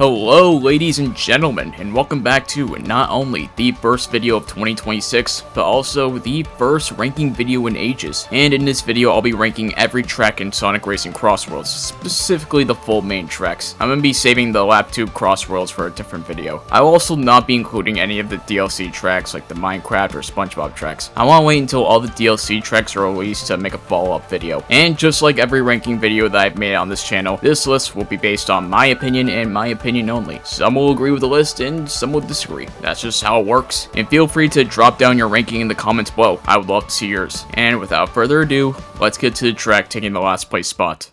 Hello ladies and gentlemen, and welcome back to not only the first video of 2026, but also the first ranking video in ages. And in this video I'll be ranking every track in Sonic Racing CrossWorlds, specifically the full main tracks. I'm gonna be saving the lap 2 CrossWorlds for a different video. I will also not be including any of the DLC tracks like the Minecraft or SpongeBob tracks. I wanna wait until all the DLC tracks are released to make a follow-up video. And just like every ranking video that I've made on this channel, this list will be based on my opinion and my opinion only. Some will agree with the list and some will disagree. That's just how it works. And feel free to drop down your ranking in the comments below. I would love to see yours. And without further ado, let's get to the track taking the last place spot.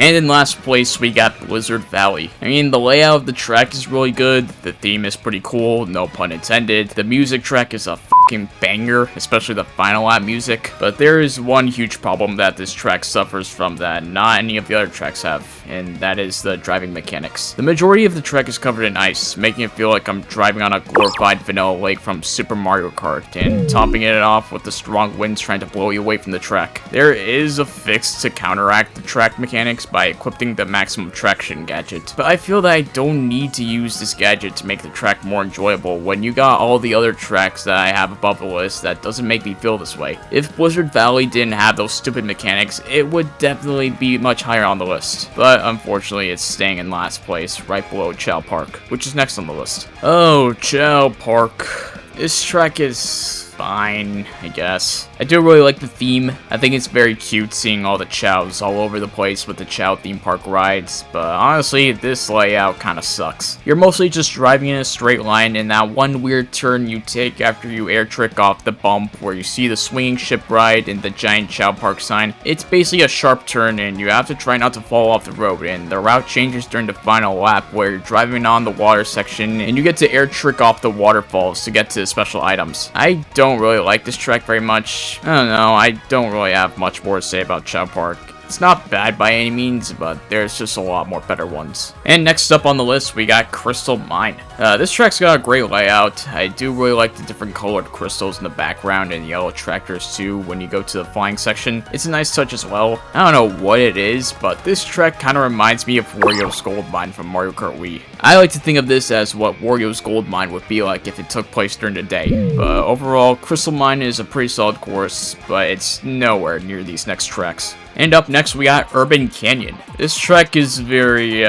And in last place, we got Blizzard Valley. I mean, the layout of the track is really good, the theme is pretty cool, no pun intended. The music track is a fucking banger, especially the final lap music. But there is one huge problem that this track suffers from that not any of the other tracks have, and that is the driving mechanics. The majority of the track is covered in ice, making it feel like I'm driving on a glorified vanilla lake from Super Mario Kart, and topping it off with the strong winds trying to blow you away from the track. There is a fix to counteract the track mechanics by equipping the maximum traction gadget, but I feel that I don't need to use this gadget to make the track more enjoyable when you got all the other tracks that I have above the list that doesn't make me feel this way. If Blizzard Valley didn't have those stupid mechanics, it would definitely be much higher on the list, but unfortunately it's staying in last place, right below Chow Park, which is next on the list. Oh, Chow Park. This track is fine, I guess. I do really like the theme. I think it's very cute seeing all the chows all over the place with the Chow theme park rides, but honestly, this layout kinda sucks. You're mostly just driving in a straight line, and that one weird turn you take after you air trick off the bump where you see the swinging ship ride and the giant Chow Park sign, it's basically a sharp turn and you have to try not to fall off the road, and the route changes during the final lap where you're driving on the water section and you get to air trick off the waterfalls to get to special items. I don't really like this track very much. I don't know, I don't really have much more to say about Chow Park. It's not bad by any means, but there's just a lot more better ones. And next up on the list, we got Crystal Mine. This track's got a great layout. I do really like the different colored crystals in the background and yellow tractors too when you go to the flying section. It's a nice touch as well. I don't know what it is, but this track kind of reminds me of Wario's Gold Mine from Mario Kart Wii. I like to think of this as what Wario's Gold Mine would be like if it took place during the day. But overall, Crystal Mine is a pretty solid course, but it's nowhere near these next tracks. And up next, we got Urban Canyon. This track is very,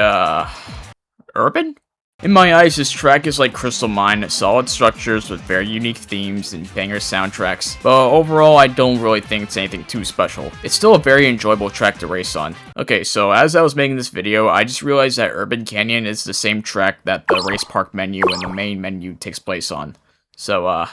urban? In my eyes, this track is like Crystal Mine, solid structures with very unique themes and banger soundtracks, but overall I don't really think it's anything too special. It's still a very enjoyable track to race on. Okay, so as I was making this video, I just realized that Urban Canyon is the same track that the race park menu and the main menu takes place on. So,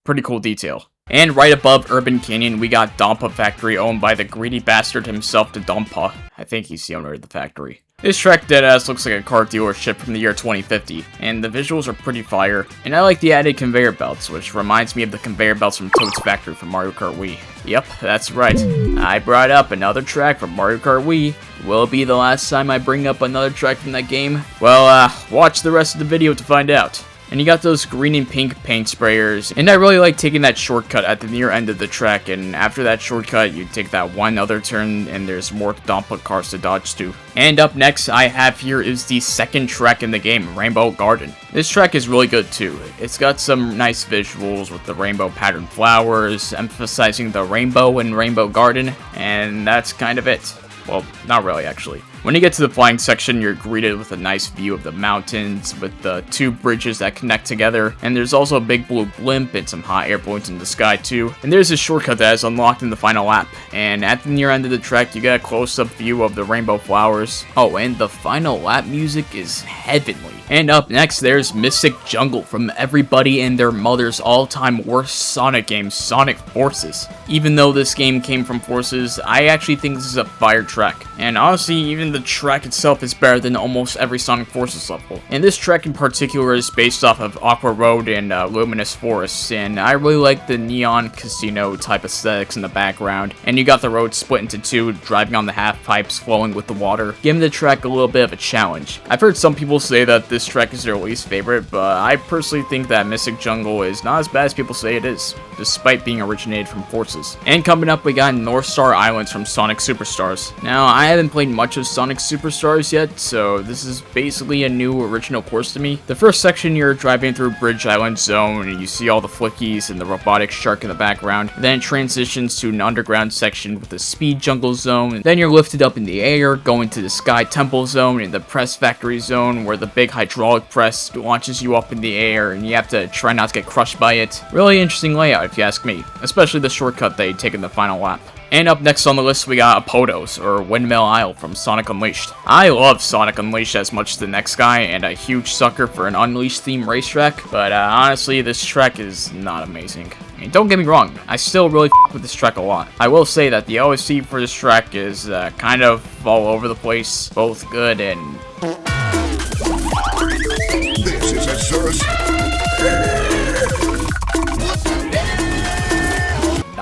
pretty cool detail. And right above Urban Canyon, we got Dompa Factory, owned by the greedy bastard himself, the Dompa. I think he's the owner of the factory. This track deadass looks like a car dealership from the year 2050, and the visuals are pretty fire. And I like the added conveyor belts, which reminds me of the conveyor belts from Toad's Factory from Mario Kart Wii. Yep, that's right. I brought up another track from Mario Kart Wii. Will it be the last time I bring up another track from that game? Well, watch the rest of the video to find out. And you got those green and pink paint sprayers, and I really like taking that shortcut at the near end of the track, and after that shortcut you take that one other turn and there's more Dompa cars to dodge to. And up next I have here is the second track in the game, Rainbow Garden. This track is really good too. It's got some nice visuals with the rainbow patterned flowers, emphasizing the rainbow in Rainbow Garden, and that's kind of it. Well, not really actually. When you get to the flying section, you're greeted with a nice view of the mountains with the two bridges that connect together, and there's also a big blue blimp and some hot air balloons in the sky too. And there's a shortcut that is unlocked in the final lap, and at the near end of the track you get a close-up view of the rainbow flowers. Oh, and the final lap music is heavenly. And up next, there's Mystic Jungle from everybody and their mother's all-time worst Sonic game, Sonic Forces. Even though this game came from Forces, I actually think this is a fire track. And honestly, even the track itself is better than almost every Sonic Forces level. And this track in particular is based off of Aqua Road and Luminous Forest, and I really like the neon casino type aesthetics in the background. And you got the road split into two, driving on the half pipes flowing with the water, giving the track a little bit of a challenge. I've heard some people say that this this track is their least favorite, but I personally think that Mystic Jungle is not as bad as people say it is, despite being originated from Forces. And coming up, we got North Star Islands from Sonic Superstars. Now, I haven't played much of Sonic Superstars yet, so this is basically a new original course to me. The first section, you're driving through Bridge Island Zone, and you see all the flickies and the robotic shark in the background. Then it transitions to an underground section with the Speed Jungle Zone, and then you're lifted up in the air, going to the Sky Temple Zone and the Press Factory Zone, where the big hydraulic press launches you up in the air, and you have to try not to get crushed by it. Really interesting layout, if you ask me, especially the shortcut they take in the final lap. And up next on the list, we got Apodos, or Windmill Isle from Sonic Unleashed. I love Sonic Unleashed as much as the next guy, and a huge sucker for an Unleashed themed racetrack, but honestly, this track is not amazing. I mean, don't get me wrong, I still really f with this track a lot. I will say that the OST for this track is kind of all over the place, both good and... This is a source.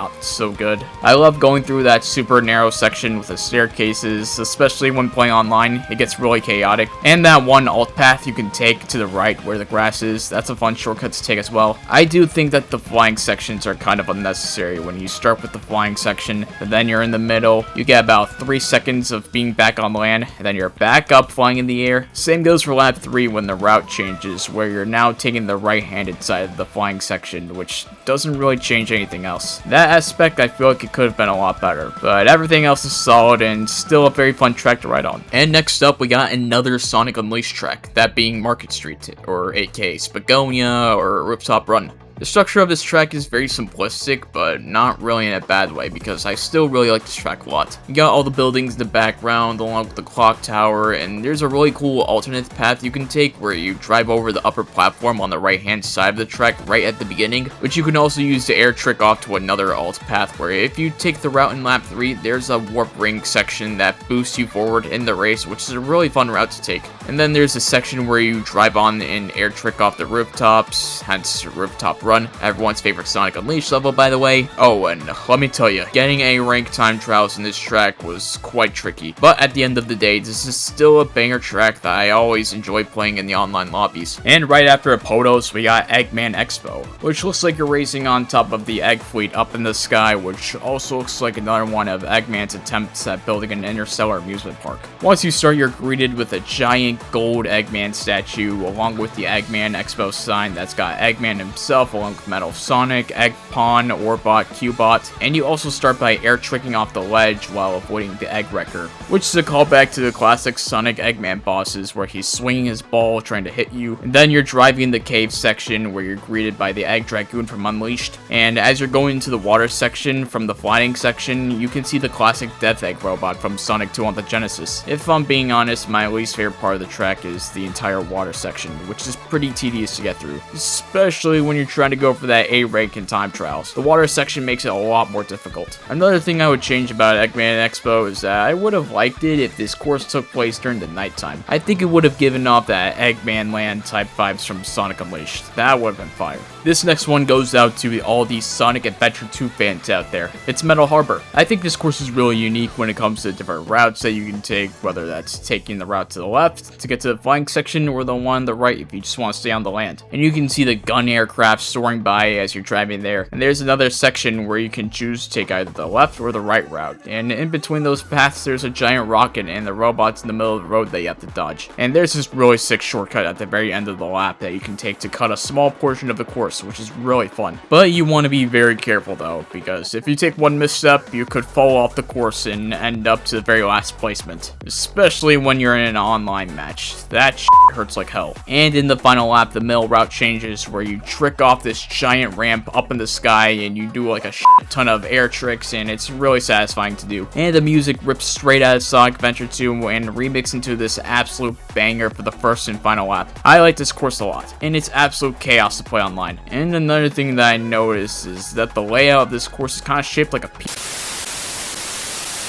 not so good. I love going through that super narrow section with the staircases, especially when playing online. It gets really chaotic. And that one alt path you can take to the right where the grass is, that's a fun shortcut to take as well. I do think that the flying sections are kind of unnecessary. When you start with the flying section, and then you're in the middle, you get about 3 seconds of being back on land, and then you're back up flying in the air. Same goes for lap 3 when the route changes, where you're now taking the right-handed side of the flying section, which doesn't really change anything else. That aspect, I feel like it could have been a lot better, but everything else is solid and still a very fun track to ride on. And next up, we got another Sonic Unleashed track, that being Market Street, or aka Spagonia, or Rooftop Run. The structure of this track is very simplistic, but not really in a bad way, because I still really like this track a lot. You got all the buildings in the background, along with the clock tower, and there's a really cool alternate path you can take where you drive over the upper platform on the right-hand side of the track right at the beginning, which you can also use to air trick off to another alt path, where if you take the route in lap 3, there's a warp ring section that boosts you forward in the race, which is a really fun route to take. And then there's a section where you drive on and air trick off the rooftops, hence Rooftop Run, everyone's favorite Sonic Unleashed level, by the way. Oh, and let me tell you, getting A rank time trials in this track was quite tricky. But at the end of the day, this is still a banger track that I always enjoy playing in the online lobbies. And right after Apodos, we got Eggman Expo, which looks like you're racing on top of the Egg Fleet up in the sky, which also looks like another one of Eggman's attempts at building an interstellar amusement park. Once you start, you're greeted with a giant gold Eggman statue, along with the Eggman Expo sign that's got Eggman himself, along with Metal Sonic, Eggpon, Orbot, Cubot, and you also start by air tricking off the ledge while avoiding the Egg Wrecker, which is a callback to the classic Sonic Eggman bosses where he's swinging his ball trying to hit you, and then you're driving the cave section where you're greeted by the Egg Dragoon from Unleashed, and as you're going into the water section from the flying section, you can see the classic Death Egg robot from Sonic 2 on the Genesis. If I'm being honest, my least favorite part of the track is the entire water section, which is pretty tedious to get through, especially when you're trying to go for that A rank in time trials. The water section makes it a lot more difficult. Another thing I would change about Eggman Expo is that I would have liked it if this course took place during the nighttime. I think it would have given off that Eggman Land type vibes from Sonic Unleashed. That would have been fire. This next one goes out to all these Sonic Adventure 2 fans out there. It's Metal Harbor. I think this course is really unique when it comes to different routes that you can take, whether that's taking the route to the left to get to the flying section or the one on the right if you just want to stay on the land. And you can see the gun aircraft soaring by as you're driving there. And there's another section where you can choose to take either the left or the right route. And in between those paths, there's a giant rocket and the robots in the middle of the road that you have to dodge. And there's this really sick shortcut at the very end of the lap that you can take to cut a small portion of the course, which is really fun. But you want to be very careful though, because if you take one misstep, you could fall off the course and end up to the very last placement. Especially when you're in an online match. That shit hurts like hell. And in the final lap, the middle route changes where you trick off this giant ramp up in the sky and you do like a shit ton of air tricks, and it's really satisfying to do. And the music rips straight out of Sonic Adventure 2 and remixed into this absolute banger for the first and final lap. I like this course a lot, and it's absolute chaos to play online. And another thing that I noticed is that the layout of this course is kind of shaped like a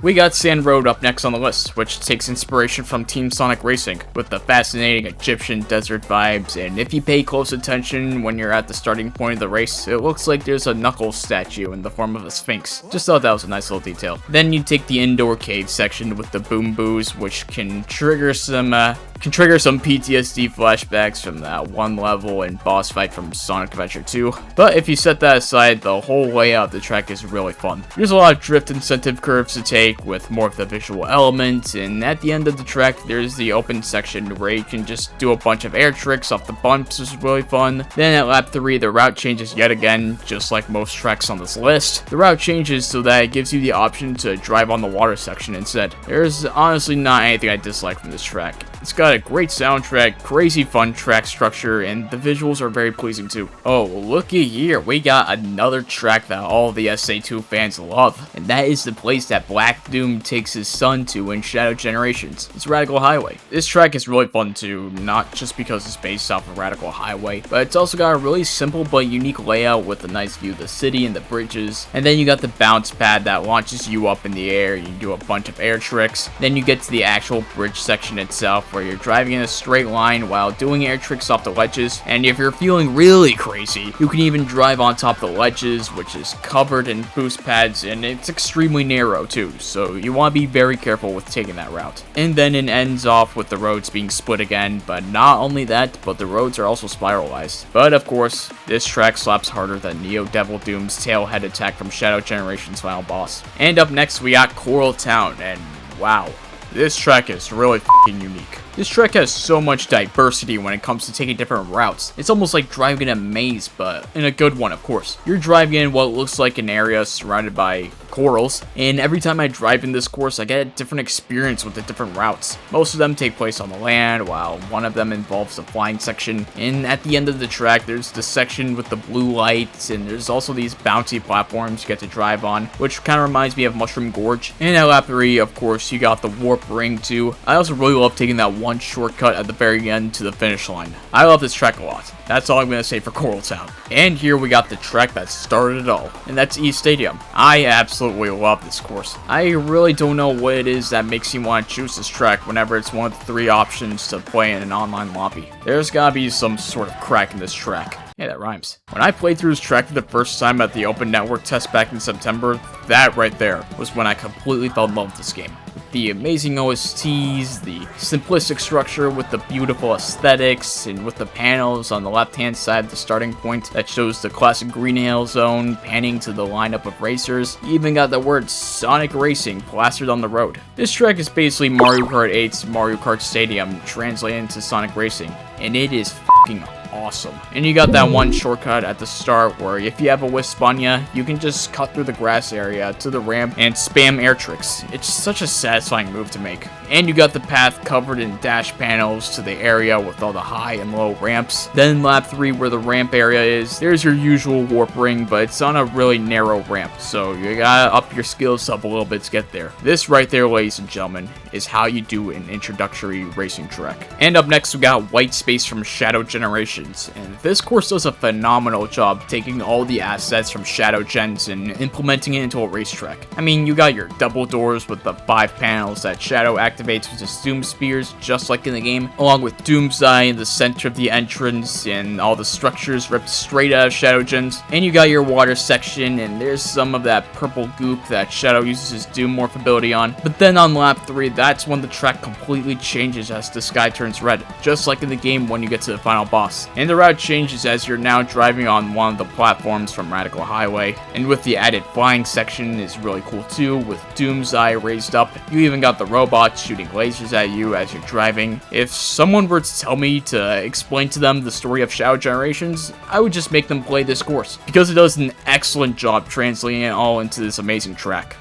We got Sand Road up next on the list, which takes inspiration from Team Sonic Racing, with the fascinating Egyptian desert vibes, and if you pay close attention when you're at the starting point of the race, it looks like there's a Knuckles statue in the form of a Sphinx. Just thought that was a nice little detail. Then you take the indoor cave section with the Boom Boos, which can trigger some Can trigger some PTSD flashbacks from that one level and boss fight from Sonic Adventure 2. But if you set that aside, the whole layout of the track is really fun. There's a lot of drift incentive curves to take with more of the visual elements, and at the end of the track there's the open section where you can just do a bunch of air tricks off the bumps, which is really fun. Then at lap 3 the route changes yet again, just like most tracks on this list. The route changes so that it gives you the option to drive on the water section instead. There's honestly not anything I dislike from this track. It's got a great soundtrack, crazy fun track structure, and the visuals are very pleasing too. Oh, looky here, we got another track that all the SA2 fans love, and that is the place that Black Doom takes his son to in Shadow Generations. It's Radical Highway. This track is really fun too, not just because it's based off of Radical Highway, but it's also got a really simple but unique layout with a nice view of the city and the bridges. And then you got the bounce pad that launches you up in the air, you do a bunch of air tricks. Then you get to the actual bridge section itself, where you're driving in a straight line while doing air tricks off the ledges, and if you're feeling really crazy, you can even drive on top of the ledges, which is covered in boost pads, and it's extremely narrow too, so you want to be very careful with taking that route. And then it ends off with the roads being split again, but not only that, but the roads are also spiralized. But of course, this track slaps harder than Neo Devil Doom's tailhead attack from Shadow Generations' final boss. And up next we got Coral Town, and wow, this track is really f***ing unique. This track has so much diversity when it comes to taking different routes. It's almost like driving in a maze, but in a good one, of course. You're driving in what looks like an area surrounded by corals, and every time I drive in this course, I get a different experience with the different routes. Most of them take place on the land, while one of them involves a flying section. And at the end of the track, there's the section with the blue lights, and there's also these bouncy platforms you get to drive on, which kind of reminds me of Mushroom Gorge. And at lap 3, of course, you got the Warp Ring too. I also really love taking that one shortcut at the very end to the finish line. I love this track a lot. That's all I'm going to say for Coral Town. And here we got the track that started it all, and that's East Stadium. I absolutely love this course. I really don't know what it is that makes you want to choose this track whenever it's one of the 3 options to play in an online lobby. There's gotta be some sort of crack in this track. Yeah, that rhymes. When I played through this track for the first time at the Open Network test back in September, that right there was when I completely fell in love with this game. The amazing OSTs, the simplistic structure with the beautiful aesthetics, and with the panels on the left-hand side of the starting point that shows the classic Green Hill Zone panning to the lineup of racers. You even got the word Sonic Racing plastered on the road. This track is basically Mario Kart 8's Mario Kart Stadium translated into Sonic Racing, and it is f***ing awesome. And you got that one shortcut at the start where if you have a wisp on you, you can just cut through the grass area to the ramp and spam air tricks. It's such a satisfying move to make. And you got the path covered in dash panels to the area with all the high and low ramps. Then lap 3 where the ramp area is, there's your usual warp ring, but it's on a really narrow ramp, so you gotta up your skills up a little bit to get there. This right there, ladies and gentlemen, is how you do an introductory racing track. And up next we got White Space from Shadow Generations, and this course does a phenomenal job taking all the assets from Shadow Gens and implementing it into a racetrack. I mean, you got your double doors with the 5 panels that Shadow activates with his Doom Spears, just like in the game, along with Doom's Eye in the center of the entrance and all the structures ripped straight out of Shadow Gens. And you got your water section, and there's some of that purple goop that Shadow uses his Doom Morph ability on. But then on lap 3, that's when the track completely changes as the sky turns red, just like in the game when you get to the final boss. And the route changes as you're now driving on one of the platforms from Radical Highway, and with the added flying section is really cool too, with Doom's Eye raised up. You even got the robots shooting lasers at you as you're driving. If someone were to tell me to explain to them the story of Shadow Generations, I would just make them play this course, because it does an excellent job translating it all into this amazing track.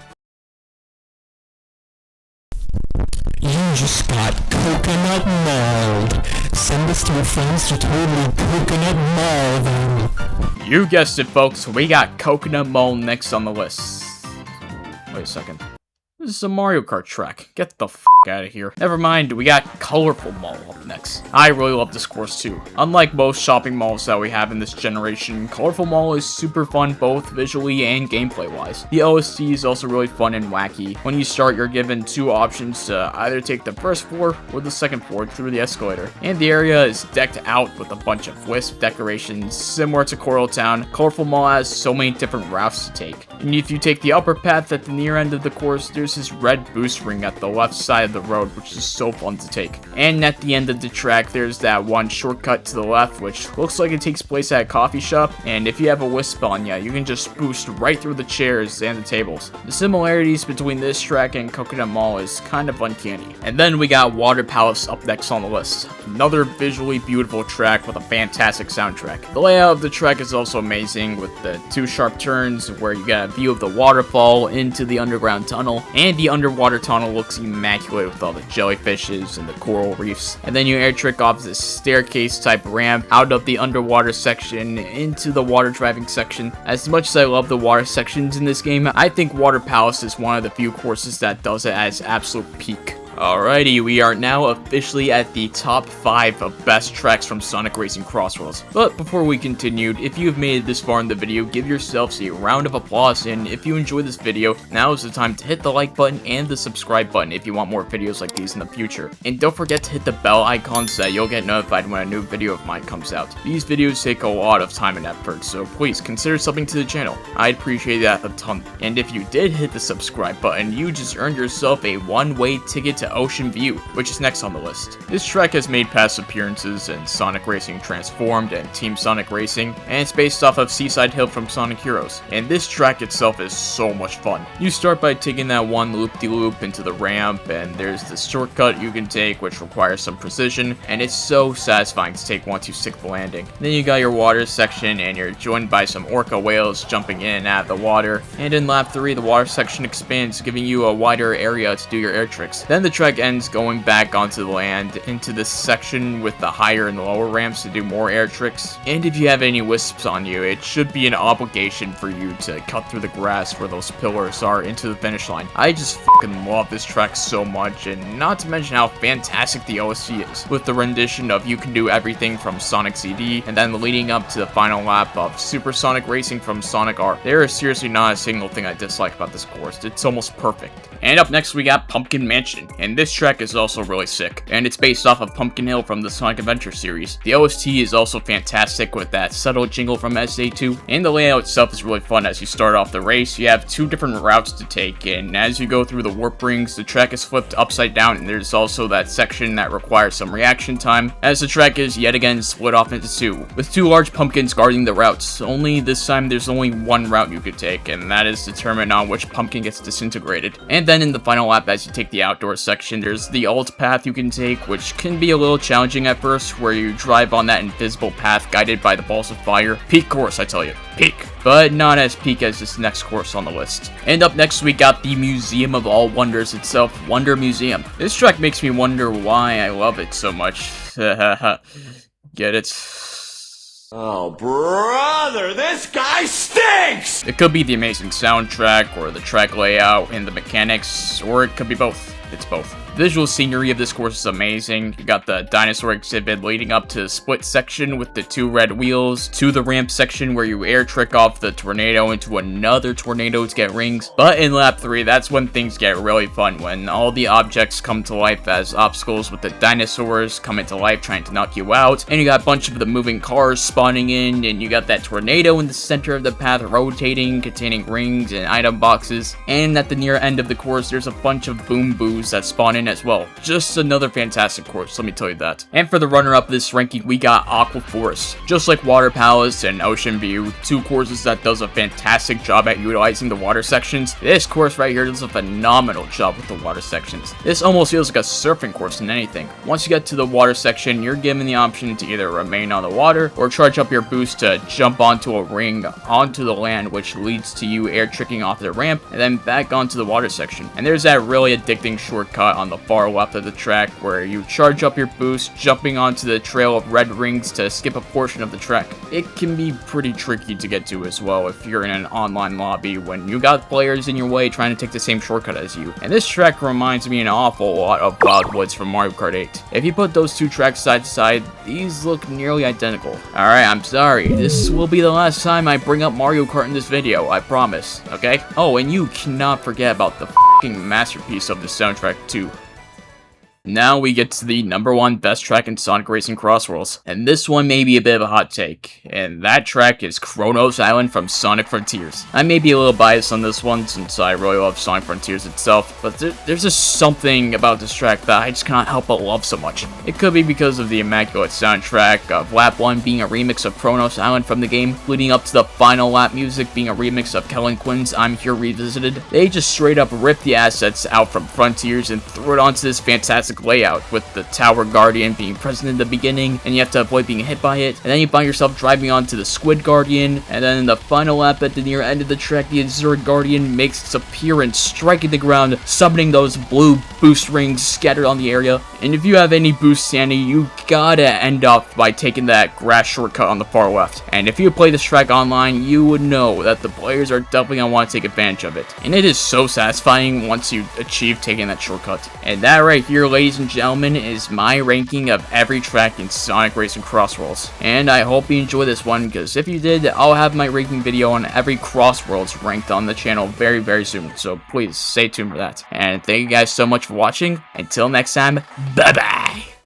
You just got coconut mauled. Send this to your friends to totally coconut maul them. You guessed it, folks, we got Coconut Mole next on the list. Wait a second. This is a Mario Kart track. Get the f*** out of here. Never mind, we got Colorful Mall up next. I really love this course too. Unlike most shopping malls that we have in this generation, Colorful Mall is super fun both visually and gameplay wise. The OST is also really fun and wacky. When you start, you're given 2 options to either take the first floor or the second floor through the escalator. And the area is decked out with a bunch of wisp decorations similar to Coral Town. Colorful Mall has so many different routes to take. And if you take the upper path at the near end of the course, there's there's this red boost ring at the left side of the road, which is so fun to take. And at the end of the track, there's that one shortcut to the left, which looks like it takes place at a coffee shop, and if you have a wisp on you can just boost right through the chairs and the tables. The similarities between this track and Coconut Mall is kind of uncanny. And then we got Water Palace up next on the list. Another visually beautiful track with a fantastic soundtrack. The layout of the track is also amazing, with the two sharp turns where you get a view of the waterfall into the underground tunnel, and the underwater tunnel looks immaculate with all the jellyfishes and the coral reefs. And then you air trick off this staircase type ramp out of the underwater section into the water driving section. As much as I love the water sections in this game, I think Water Palace is one of the few courses that does it at its absolute peak. Alrighty, we are now officially at the top 5 of best tracks from Sonic Racing CrossWorlds. But before we continue, if you have made it this far in the video, give yourselves a round of applause, and if you enjoyed this video, now is the time to hit the like button and the subscribe button if you want more videos like these in the future. And don't forget to hit the bell icon so that you'll get notified when a new video of mine comes out. These videos take a lot of time and effort, so please consider subbing to the channel. I'd appreciate that a ton. And if you did hit the subscribe button, you just earned yourself a one-way ticket to Ocean View, which is next on the list. This track has made past appearances in Sonic Racing Transformed and Team Sonic Racing, and it's based off of Seaside Hill from Sonic Heroes. And this track itself is so much fun. You start by taking that one loop-de-loop into the ramp, and there's this shortcut you can take which requires some precision, and it's so satisfying to take once you stick the landing. Then you got your water section, and you're joined by some orca whales jumping in and out of the water, and in lap 3 the water section expands, giving you a wider area to do your air tricks. Then the track ends going back onto the land into this section with the higher and lower ramps to do more air tricks. And if you have any wisps on you, it should be an obligation for you to cut through the grass where those pillars are into the finish line. I just fucking love this track so much, and not to mention how fantastic the OST is, with the rendition of You Can Do Everything from Sonic CD, and then leading up to the final lap of Super Sonic Racing from Sonic R. There is seriously not a single thing I dislike about this course. It's almost perfect. And up next we got Pumpkin Mansion, and this track is also really sick, and it's based off of Pumpkin Hill from the Sonic Adventure series. The OST is also fantastic with that subtle jingle from SA2, and the layout itself is really fun. As you start off the race, you have 2 different routes to take, and as you go through the warp rings, the track is flipped upside down, and there's also that section that requires some reaction time, as the track is yet again split off into 2, with 2 large pumpkins guarding the routes. Only this time there's only one route you could take, and that is determined on which pumpkin gets disintegrated. And then in the final lap, as you take the outdoor section, there's the alt path you can take, which can be a little challenging at first, where you drive on that invisible path guided by the balls of fire. Peak course, I tell you. Peak. But not as peak as this next course on the list. And up next we got the Museum of All Wonders itself, Wonder Museum. This track makes me wonder why I love it so much. Get it? Oh, brother, this guy stinks! It could be the amazing soundtrack, or the track layout and the mechanics, or it could be both. It's both. The visual scenery of this course is amazing. You got the dinosaur exhibit leading up to the split section with the 2 red wheels, to the ramp section where you air trick off the tornado into another tornado to get rings. But in lap 3, that's when things get really fun, when all the objects come to life as obstacles, with the dinosaurs coming to life trying to knock you out, and you got a bunch of the moving cars spawning in, and you got that tornado in the center of the path rotating, containing rings and item boxes. And at the near end of the course, there's a bunch of boom boos that spawn in as well. Just another fantastic course, let me tell you that. And for the runner-up of this ranking, we got Aqua Forest. Just like Water Palace and Ocean View, 2 courses that does a fantastic job at utilizing the water sections, this course right here does a phenomenal job with the water sections. This almost feels like a surfing course than anything. Once you get to the water section, you're given the option to either remain on the water or charge up your boost to jump onto a ring onto the land, which leads to you air tricking off the ramp and then back onto the water section. And there's that really addicting shortcut on the far left of the track where you charge up your boost, jumping onto the trail of red rings to skip a portion of the track. It can be pretty tricky to get to as well if you're in an online lobby when you got players in your way trying to take the same shortcut as you. And this track reminds me an awful lot of Wildwoods from Mario Kart 8. If you put those 2 tracks side to side, these look nearly identical. Alright, I'm sorry. This will be the last time I bring up Mario Kart in this video, I promise, okay? Oh, and you cannot forget about the f***ing masterpiece of the soundtrack too. Now we get to the #1 best track in Sonic Racing CrossWorlds, and this one may be a bit of a hot take, and that track is Kronos Island from Sonic Frontiers. I may be a little biased on this one since I really love Sonic Frontiers itself, but there's just something about this track that I just cannot help but love so much. It could be because of the immaculate soundtrack of Lap 1 being a remix of Kronos Island from the game, leading up to the final lap music being a remix of Kellen Quinn's I'm Here Revisited. They just straight up ripped the assets out from Frontiers and threw it onto this fantastic layout, with the Tower Guardian being present in the beginning, and you have to avoid being hit by it, and then you find yourself driving onto the Squid Guardian, and then in the final lap at the near end of the track, the Azure Guardian makes its appearance, striking the ground, summoning those blue boost rings scattered on the area. And if you have any boost sanity, you gotta end up by taking that grass shortcut on the far left. And if you play this track online, you would know that the players are definitely gonna want to take advantage of it. And it is so satisfying once you achieve taking that shortcut. And that right here, ladies and gentlemen, is my ranking of every track in Sonic Racing CrossWorlds. And I hope you enjoyed this one, because if you did, I'll have my ranking video on every CrossWorlds ranked on the channel very, very soon. So please stay tuned for that. And thank you guys so much for watching. Until next time, bye-bye!